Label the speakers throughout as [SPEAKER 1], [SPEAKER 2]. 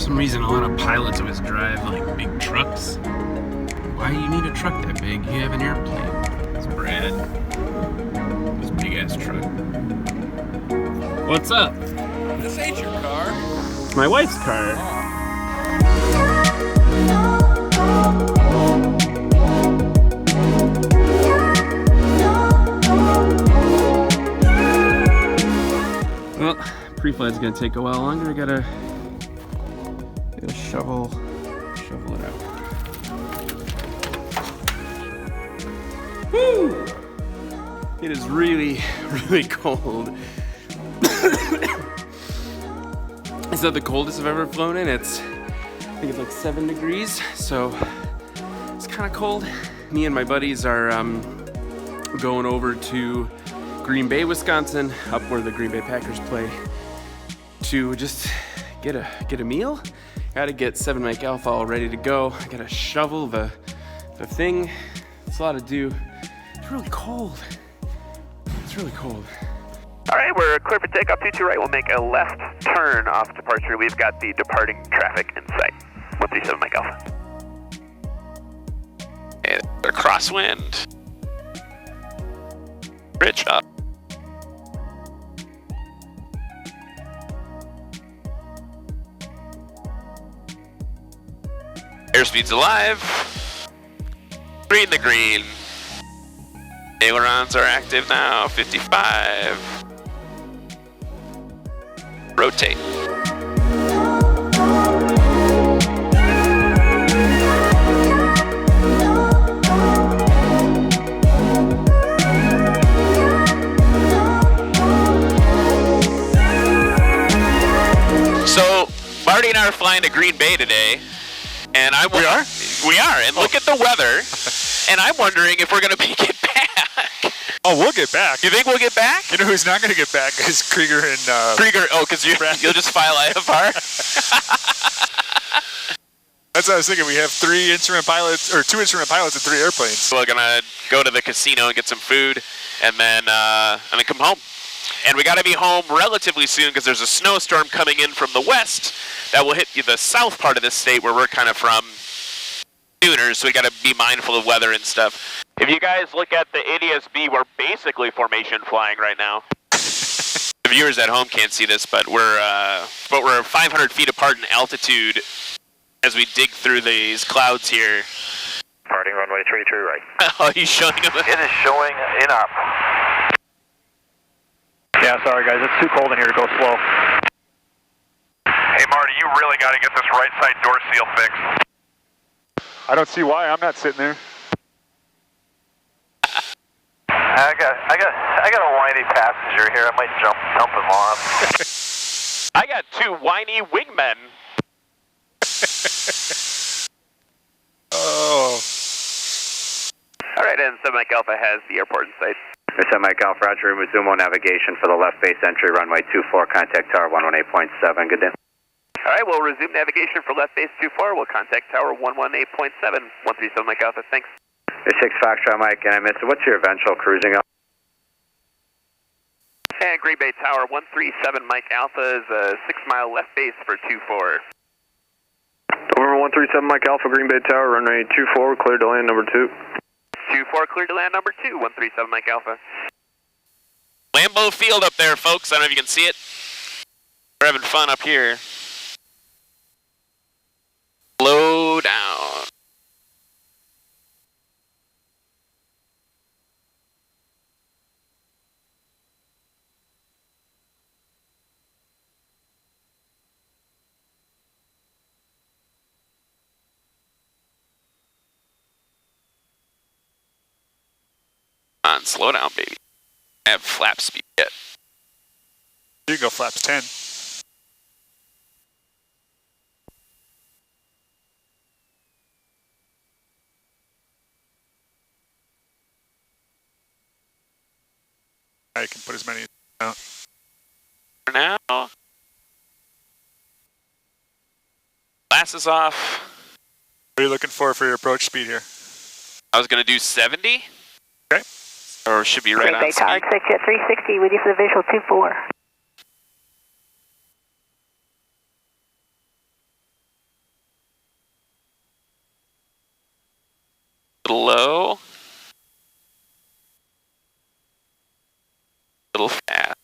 [SPEAKER 1] some reason, a lot of pilots always drive like big trucks. Why do you need a truck that big? You have an airplane. It's Brad. This big ass truck. What's up?
[SPEAKER 2] This ain't your car.
[SPEAKER 1] It's my wife's car. Well, pre-flight's gonna take a while longer. I gotta shovel it out. Woo! It is really, really cold. It's not the coldest I've ever flown in. I think it's like 7 degrees, so it's kind of cold. Me and my buddies are going over to Green Bay, Wisconsin, up where the Green Bay Packers play, to just get a meal. Gotta get 7 Mike Alpha all ready to go. I gotta shovel the thing. It's a lot to do. It's really cold. It's really cold.
[SPEAKER 3] All right, we're clear for takeoff. 22 right. We'll make a left turn off departure. We've got the departing traffic in sight. 137 Mike Alpha.
[SPEAKER 4] And a crosswind. Rich up. Airspeed's alive. Green the green. Ailerons are active now. 55. Rotate. So Marty and I are flying to Green Bay today. And
[SPEAKER 2] We are?
[SPEAKER 4] We are, and look at the weather. And I'm wondering if we're going to make it back.
[SPEAKER 2] Oh, we'll get back.
[SPEAKER 4] You think we'll get back?
[SPEAKER 2] You know who's not going to get back is Krieger and...
[SPEAKER 4] Krieger, because you'll just file IFR?
[SPEAKER 2] That's what I was thinking. We have 3 instrument pilots, or 2 instrument pilots and 3 airplanes.
[SPEAKER 4] We're going to go to the casino and get some food, and then come home. And we got to be home relatively soon because there's a snowstorm coming in from the west that will hit the south part of the state where we're kind of from sooner, so we got to be mindful of weather and stuff. If you guys look at the ADS-B, we're basically formation flying right now. The viewers at home can't see this, but we're 500 feet apart in altitude as we dig through these clouds here.
[SPEAKER 3] Departing runway 33 right.
[SPEAKER 4] Oh, he's showing them.
[SPEAKER 3] It is showing in up. Yeah, sorry guys, it's too cold in here to go slow.
[SPEAKER 5] Hey Marty, you really got to get this right side door seal fixed.
[SPEAKER 2] I don't see why. I'm not sitting there.
[SPEAKER 3] I got a whiny passenger here. I might jump him off.
[SPEAKER 4] I got 2 whiny wingmen.
[SPEAKER 2] Oh.
[SPEAKER 3] All right, and 7 Mike Alpha has the airport in sight. 7 Mike Alpha, Roger, resume navigation for the left base entry, runway 24, contact tower 118.7. Good day. All right, we'll resume navigation for left base 24. We'll contact tower 118.7. 137 Mike Alpha, thanks. 6 Foxtrot Mike, and I missed it. What's your eventual cruising up? And Green Bay Tower 137 Mike Alpha is a 6-mile left base for 24.
[SPEAKER 6] Over 137 Mike Alpha, Green Bay Tower, runway 24, clear to land number 2.
[SPEAKER 3] 24, clear to land number 2, 137 Mike Alpha.
[SPEAKER 4] Lambeau Field up there, folks. I don't know if you can see it. We're having fun up here. Slow down. On, slow down, baby. I have flap speed yet.
[SPEAKER 2] You can go flaps 10. I can put as many out.
[SPEAKER 4] For now. Glasses off.
[SPEAKER 2] What are you looking for your approach speed here?
[SPEAKER 4] I was going to do 70.
[SPEAKER 2] Okay.
[SPEAKER 4] Or should be right on
[SPEAKER 7] Bay Tower,
[SPEAKER 4] speed.
[SPEAKER 7] expect you at 360 with you for the visual 24.
[SPEAKER 4] little low. A little fast.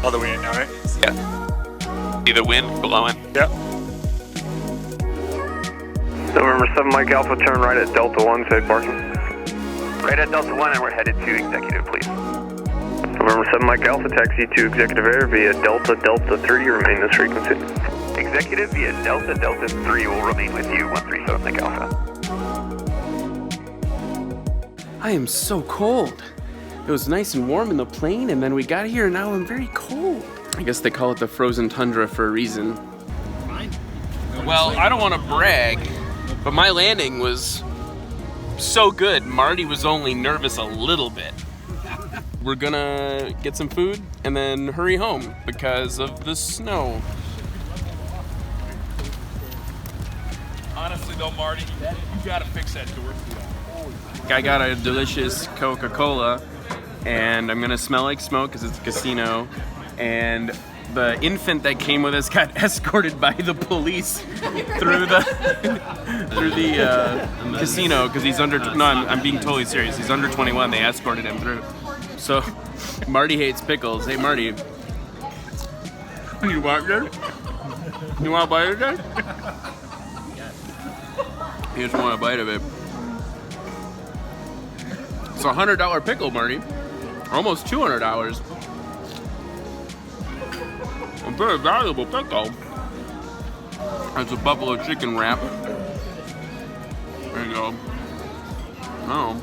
[SPEAKER 2] All the way in now, right?
[SPEAKER 4] Yeah. See the wind blowing?
[SPEAKER 2] Yep.
[SPEAKER 6] November 7 Mike Alpha, turn right at Delta 1, safe parking.
[SPEAKER 3] Right at Delta 1, and we're headed to executive, please.
[SPEAKER 6] November 7 Mike Alpha, taxi to executive air via Delta 3, remain this frequency.
[SPEAKER 3] Executive via Delta 3 will remain with you, 137 Mike Alpha.
[SPEAKER 1] I am so cold. It was nice and warm in the plane, and then we got here, and now I'm very cold. I guess they call it the frozen tundra for a reason. Well, I don't want to brag, but my landing was so good. Marty was only nervous a little bit. We're gonna get some food and then hurry home because of the snow.
[SPEAKER 5] Honestly though, Marty, you gotta fix that door.
[SPEAKER 1] I got a delicious Coca-Cola, and I'm gonna smell like smoke because it's a casino. And the infant that came with us got escorted by the police through the casino because he's under. No, I'm being totally serious. He's under 21. They escorted him through. So Marty hates pickles. Hey Marty, you want this? You want a bite of this? He just want a bite of it. It's a $100 pickle, Marty. Almost $200. A very valuable pickle. That's a buffalo chicken wrap. There you go. Oh.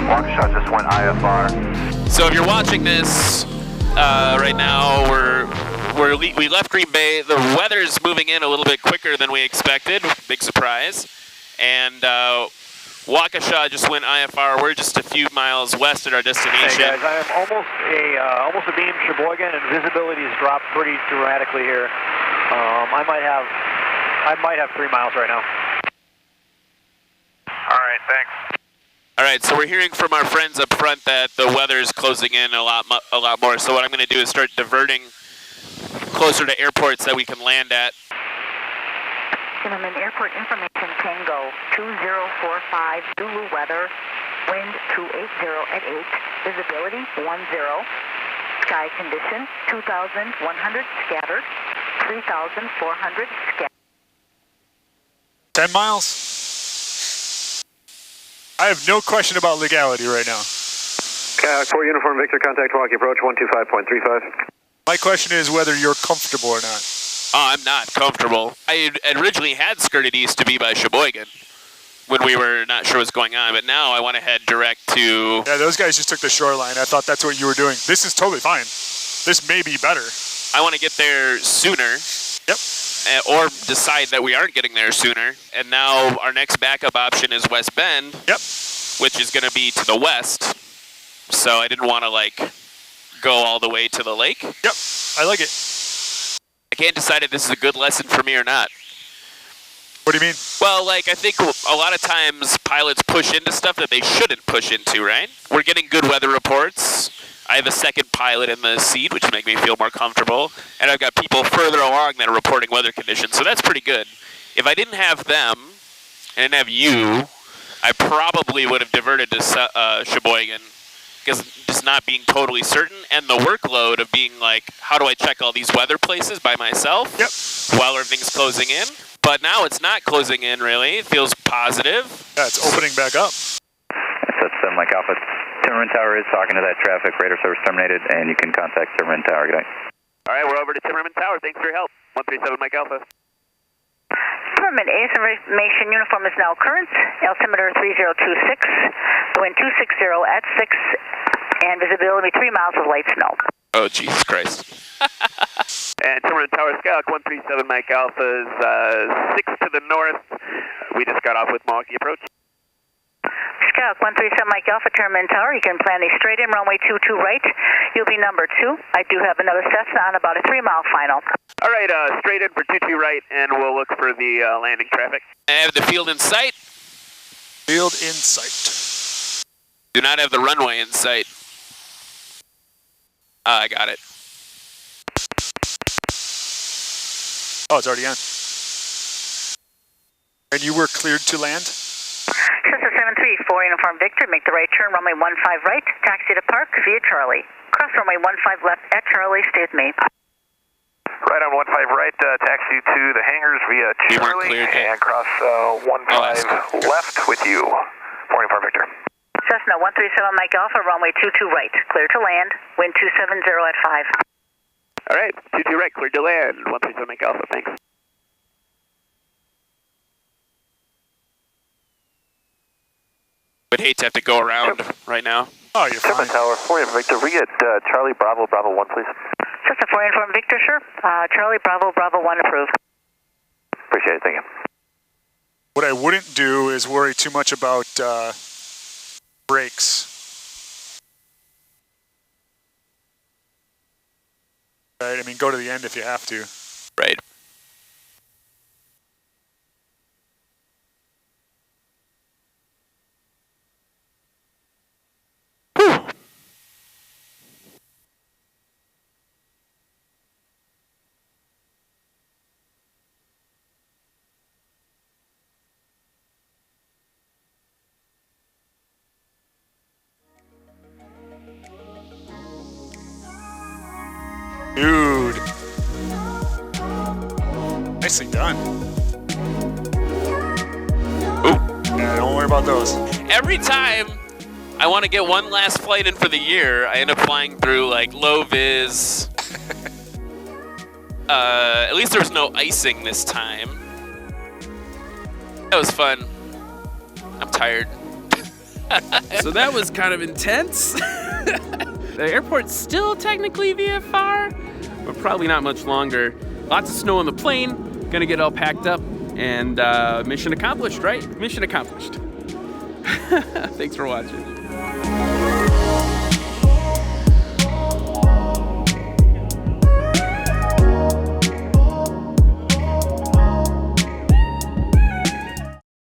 [SPEAKER 5] Waukesha just went IFR.
[SPEAKER 4] So if you're watching this right now, we left Green Bay. The weather's moving in a little bit quicker than we expected. Big surprise. And Waukesha just went IFR. We're just a few miles west at our destination.
[SPEAKER 8] Hey guys, I am almost a beam Sheboygan, and visibility has dropped pretty dramatically here. I might have 3 miles right now.
[SPEAKER 5] All right, thanks.
[SPEAKER 4] All right, so we're hearing from our friends up front that the weather's closing in a lot more. So what I'm going to do is start diverting closer to airports that we can land at.
[SPEAKER 7] Gentlemen, airport information, Tango 2045, Zulu weather, wind 280 at 8, visibility 10, sky condition 2,100 scattered, 3,400 scattered.
[SPEAKER 2] 10 miles. I have no question about legality right now.
[SPEAKER 6] 4 Uniform Victor, contact walkie approach 125.35.
[SPEAKER 2] My question is whether you're comfortable or not.
[SPEAKER 4] Oh, I'm not comfortable. I originally had skirted east to be by Sheboygan when we were not sure what's going on, but now I want to head direct to...
[SPEAKER 2] Yeah, those guys just took the shoreline. I thought that's what you were doing. This is totally fine. This may be better.
[SPEAKER 4] I want to get there sooner.
[SPEAKER 2] Yep.
[SPEAKER 4] Or decide that we aren't getting there sooner. And now our next backup option is West Bend.
[SPEAKER 2] Yep.
[SPEAKER 4] Which is going to be to the west. So I didn't want to, go all the way to the lake.
[SPEAKER 2] Yep. I like it.
[SPEAKER 4] I can't decide if this is a good lesson for me or not.
[SPEAKER 2] What do you mean?
[SPEAKER 4] Well, I think a lot of times pilots push into stuff that they shouldn't push into, right? We're getting good weather reports. I have a second pilot in the seat, which make me feel more comfortable. And I've got people further along that are reporting weather conditions, so that's pretty good. If I didn't have them, and didn't have you, I probably would have diverted to Sheboygan, because just not being totally certain, and the workload of being how do I check all these weather places by myself while everything's closing in? But now it's not closing in, really. It feels positive.
[SPEAKER 2] Yeah, it's opening back up.
[SPEAKER 3] That's 7 Mike Alpha. Timmerman Tower is talking to that traffic. Radar service terminated, and you can contact Timmerman Tower. Good night. All right, we're over to Timmerman Tower. Thanks for your help. 137 Mike Alpha.
[SPEAKER 7] Timmerman, AS information uniform is now current, altimeter 3026, wind 260 at 6, and visibility 3 miles of light snow.
[SPEAKER 4] Oh, Jesus Christ.
[SPEAKER 3] And Timberland Tower, Skyhawk 137 Mike Alpha is 6 to the north. We just got off with Milwaukee approach.
[SPEAKER 7] Skyhawk 137 Mike Alpha, Timberland Tower. You can plan a straight in runway 22 right. You'll be number 2. I do have another Cessna on about a 3-mile final.
[SPEAKER 3] All right, straight in for 22 right, and we'll look for the landing traffic.
[SPEAKER 4] I have the field in sight.
[SPEAKER 2] Field in sight.
[SPEAKER 4] Do not have the runway in sight. I got it.
[SPEAKER 2] Oh, it's already on. And you were cleared to land?
[SPEAKER 7] Cessna 73, 4 Uniform Victor. Make the right turn, runway 15 right. Taxi to park via Charlie. Cross runway 15 left at Charlie. Stay with me.
[SPEAKER 5] Right on 15 right, taxi to the hangars via
[SPEAKER 4] You weren't
[SPEAKER 5] Charlie,
[SPEAKER 4] cleared yet.
[SPEAKER 5] and cross 15 left with you. 4 Uniform Victor.
[SPEAKER 7] Cessna 137 Mike Alpha, runway 22 right. Clear to land. Wind 270 at 5.
[SPEAKER 3] All right, 22 right, cleared to land. 137 Mike Alpha, thanks.
[SPEAKER 4] Would hate to have to go around right now.
[SPEAKER 2] Oh, you're fine.
[SPEAKER 5] Tower, 4 Uniform Victor. We get Charlie Bravo, Bravo 1, please.
[SPEAKER 7] Cessna 4 Uniform Victor, sure. Charlie Bravo, Bravo 1 approved.
[SPEAKER 5] Appreciate it, thank you.
[SPEAKER 2] What I wouldn't do is worry too much about brakes. Right, I mean, go to the end if you have to.
[SPEAKER 4] Right.
[SPEAKER 2] Dude. Nicely done.
[SPEAKER 4] Ooh.
[SPEAKER 2] Yeah, don't worry about those.
[SPEAKER 4] Every time I want to get one last flight in for the year, I end up flying through like low vis. At least there was no icing this time. That was fun. I'm tired.
[SPEAKER 1] So that was kind of intense. The airport's still technically VFR, but probably not much longer. Lots of snow on the plane. Gonna get all packed up, and mission accomplished, right? Mission accomplished. Thanks for watching.